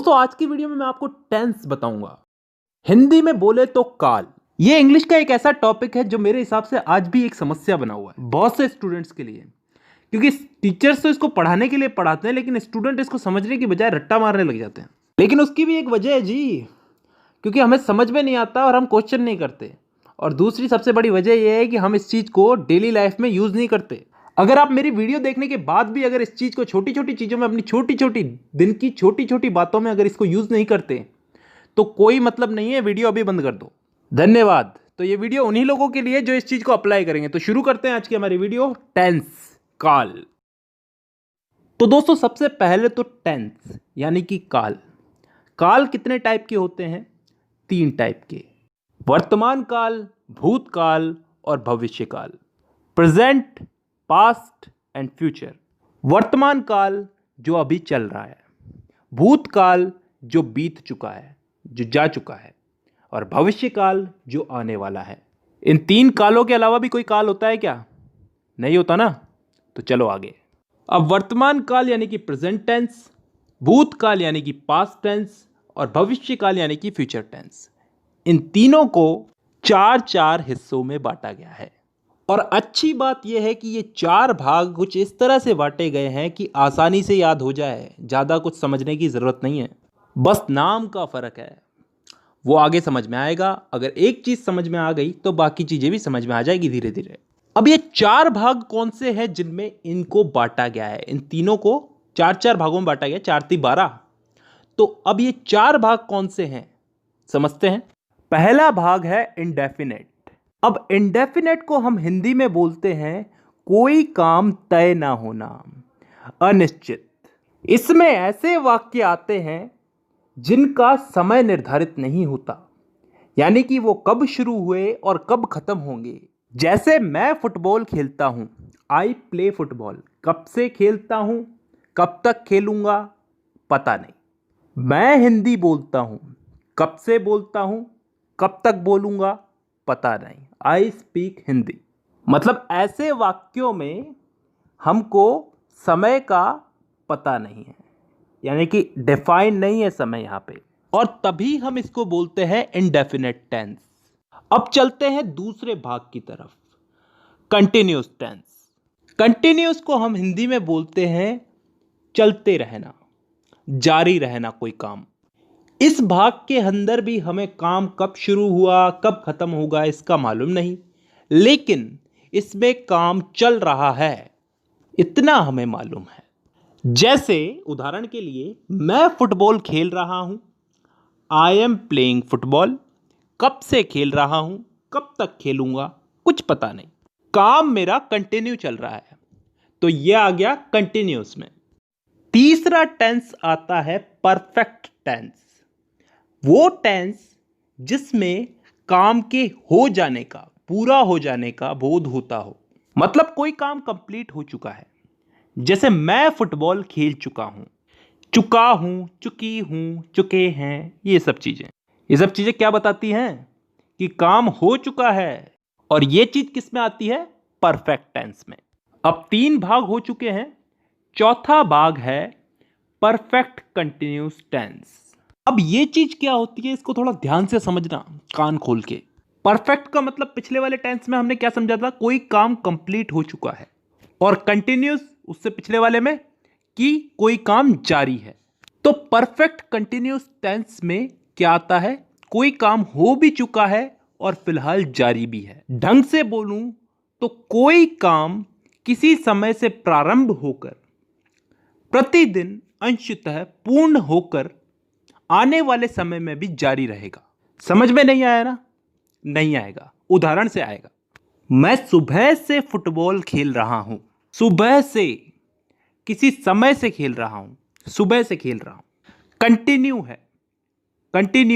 दोस्तों आज की वीडियो में मैं आपको टेंस बताऊंगा। हिंदी में बोले तो काल। ये इंग्लिश का एक ऐसा टॉपिक है जो मेरे हिसाब से आज भी एक समस्या बना हुआ है बहुत से स्टूडेंट्स के लिए, क्योंकि टीचर्स तो इसको पढ़ाने के लिए पढ़ाते हैं लेकिन स्टूडेंट इसको समझने की बजाय रट्टा मारने लग जाते हैं। लेकिन उसकी भी एक वजह है जी, क्योंकि हमें समझ में नहीं आता और हम क्वेश्चन नहीं करते। और दूसरी सबसे बड़ी वजह यह है कि हम इस चीज़ को डेली लाइफ में यूज़ नहीं करते। अगर आप मेरी वीडियो देखने के बाद भी अगर इस चीज़ को छोटी छोटी चीज़ों में, अपनी छोटी छोटी दिन की छोटी छोटी बातों में अगर इसको यूज़ नहीं करते तो कोई मतलब नहीं है, वीडियो अभी बंद कर दो। धन्यवाद। तो ये वीडियो उन्हीं लोगों के लिए जो इस चीज़ को अप्लाई करेंगे। तो शुरू करते हैं आज की हमारी वीडियो, टेंस, काल। तो दोस्तों सबसे पहले तो टेंस यानी कि काल। काल कितने टाइप के होते हैं? 3 टाइप के, वर्तमान काल, भूतकाल और भविष्य काल। Present, past and future. वर्तमान काल जो अभी चल रहा है, भूतकाल जो बीत चुका है, जो जा चुका है, और भविष्य काल जो आने वाला है। इन 3 कालों के अलावा भी कोई काल होता है क्या? नहीं होता ना। तो चलो आगे। अब वर्तमान काल यानी कि प्रेजेंट टेंस, भूतकाल यानी कि पास्ट टेंस और भविष्य काल यानी कि फ्यूचर टेंस, इन तीनों को 4 हिस्सों में बांटा गया है। और अच्छी बात यह है कि ये 4 भाग कुछ इस तरह से बांटे गए हैं कि आसानी से याद हो जाए, ज़्यादा कुछ समझने की ज़रूरत नहीं है, बस नाम का फ़र्क है। वो आगे समझ में आएगा। अगर एक चीज़ समझ में आ गई तो बाकी चीज़ें भी समझ में आ जाएगी धीरे धीरे। अब ये 4 भाग कौन से हैं जिनमें इनको बांटा गया है? इन तीनों को 4 भागों में बांटा गया, 4 × 12। तो अब ये 4 भाग कौन से हैं समझते हैं। पहला भाग है इंडेफिनेट। अब इंडेफिनेट को हम हिंदी में बोलते हैं कोई काम तय ना होना, अनिश्चित। इसमें ऐसे वाक्य आते हैं जिनका समय निर्धारित नहीं होता, यानी कि वो कब शुरू हुए और कब खत्म होंगे। जैसे मैं फुटबॉल खेलता हूं, आई प्ले फुटबॉल। कब से खेलता हूं, कब तक खेलूंगा, पता नहीं। मैं हिंदी बोलता हूं, कब से बोलता हूं, कब तक बोलूंगा, पता नहीं। I speak Hindi. मतलब ऐसे वाक्यों में हमको समय का पता नहीं है, यानी कि डिफाइन नहीं है समय यहां पे, और तभी हम इसको बोलते हैं इंडेफिनेट टेंस। अब चलते हैं दूसरे भाग की तरफ, कंटिन्यूस टेंस। कंटिन्यूस को हम हिंदी में बोलते हैं चलते रहना, जारी रहना कोई काम। इस भाग के अंदर भी हमें काम कब शुरू हुआ कब खत्म होगा इसका मालूम नहीं, लेकिन इसमें काम चल रहा है इतना हमें मालूम है। जैसे उदाहरण के लिए, मैं फुटबॉल खेल रहा हूं, आई एम प्लेइंग फुटबॉल। कब से खेल रहा हूं, कब तक खेलूंगा, कुछ पता नहीं। काम मेरा कंटिन्यू चल रहा है, तो यह आ गया कंटिन्यूस में। तीसरा टेंस आता है परफेक्ट टेंस। वो टेंस जिसमें काम के हो जाने का, पूरा हो जाने का बोध होता हो, मतलब कोई काम कंप्लीट हो चुका है। जैसे मैं फुटबॉल खेल चुका हूं, चुका हूं, चुकी हूं, चुके हैं, ये सब चीजें क्या बताती हैं? कि काम हो चुका है। और ये चीज किस में आती है? परफेक्ट टेंस में। अब 3 भाग हो चुके हैं, चौथा भाग है परफेक्ट कंटिन्यूस टेंस। अब ये चीज क्या होती है, इसको थोड़ा ध्यान से समझना, कान खोल के। परफेक्ट का मतलब पिछले वाले टेंस में हमने क्या समझा था? कोई काम कंप्लीट हो चुका है। और कंटिन्यूस उससे पिछले वाले में कि कोई काम जारी है। तो परफेक्ट कंटिन्यूस टेंस में क्या आता है? कोई काम हो भी चुका है और फिलहाल जारी भी है। ढंग से बोलूं तो कोई काम किसी समय से प्रारंभ होकर प्रतिदिन अंशतः पूर्ण होकर आने वाले समय में भी जारी रहेगा। समझ में नहीं आया ना? नहीं आएगा, उदाहरण से आएगा। मैं सुबह से फुटबॉल खेल रहा हूं। सुबह से, किसी समय से खेल रहा हूं, सुबह से खेल रहा हूं। कंटिन्यू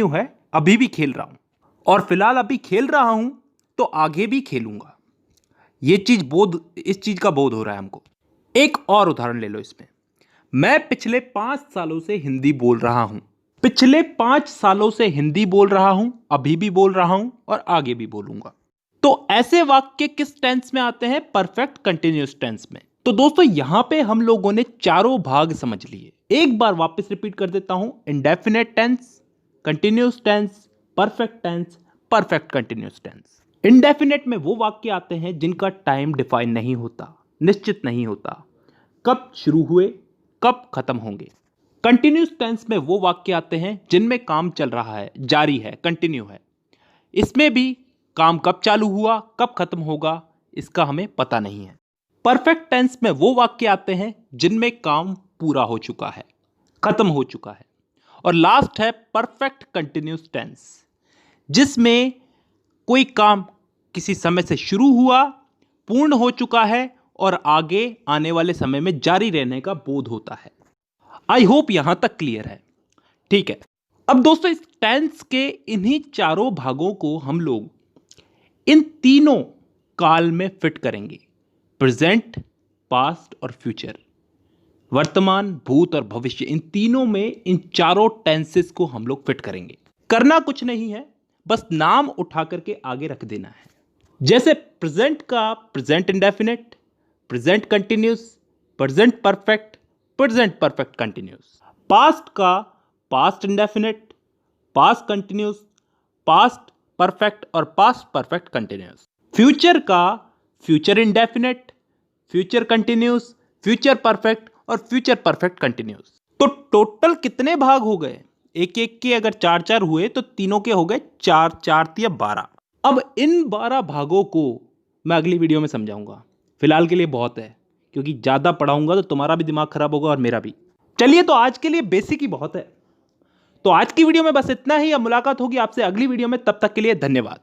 है, अभी भी खेल रहा हूं, और फिलहाल अभी खेल रहा हूं तो आगे भी खेलूंगा। इस चीज का बोध हो रहा है हमको। एक और उदाहरण ले लो इसमें। मैं पिछले 5 सालों से हिंदी बोल रहा हूं। पिछले 5 सालों से हिंदी बोल रहा हूं, अभी भी बोल रहा हूं और आगे भी बोलूंगा। तो ऐसे वाक्य किस टेंस में आते हैं? परफेक्ट कंटिन्यूअस टेंस में। तो दोस्तों यहां पे हम लोगों ने चारों भाग समझ लिए। एक बार वापस रिपीट कर देता हूं, indefinite tense, continuous tense, perfect tense, perfect continuous tense. Indefinite में वो वाक्य आते हैं जिनका टाइम डिफाइन नहीं होता, निश्चित नहीं होता, कब शुरू हुए कब खत्म होंगे। कंटिन्यूस टेंस में वो वाक्य आते हैं जिनमें काम चल रहा है, जारी है, कंटिन्यू है। इसमें भी काम कब चालू हुआ कब खत्म होगा इसका हमें पता नहीं है। परफेक्ट टेंस में वो वाक्य आते हैं जिनमें काम पूरा हो चुका है, खत्म हो चुका है। और लास्ट है परफेक्ट कंटिन्यूस टेंस, जिसमें कोई काम किसी समय से शुरू हुआ, पूर्ण हो चुका है और आगे आने वाले समय में जारी रहने का बोध होता है। आई होप यहां तक क्लियर है। ठीक है, अब दोस्तों इस टेंस के इन्हीं चारों भागों को हम लोग इन तीनों काल में फिट करेंगे, प्रेजेंट, पास्ट और फ्यूचर। वर्तमान, भूत और भविष्य, इन तीनों में इन चारों टेंसेस को हम लोग फिट करेंगे। करना कुछ नहीं है, बस नाम उठा करके आगे रख देना है। जैसे प्रेजेंट का present indefinite, present continuous, present perfect, present perfect continuous. Past का past indefinite, past continuous, past perfect और पास्ट परफेक्ट कंटिन्यूस। फ्यूचर का future indefinite, future continuous, future perfect और फ्यूचर परफेक्ट कंटिन्यूस। तो टोटल कितने भाग हो गए? एक एक के अगर चार चार हुए तो तीनों के हो गए चार, चार या 12। अब इन 12 भागों को मैं अगली वीडियो में समझाऊंगा। फिलहाल के लिए बहुत है, क्योंकि ज़्यादा पढ़ाऊंगा तो तुम्हारा भी दिमाग खराब होगा और मेरा भी। चलिए, तो आज के लिए बेसिक ही बहुत है। तो आज की वीडियो में बस इतना ही। अब मुलाकात होगी आपसे अगली वीडियो में, तब तक के लिए धन्यवाद।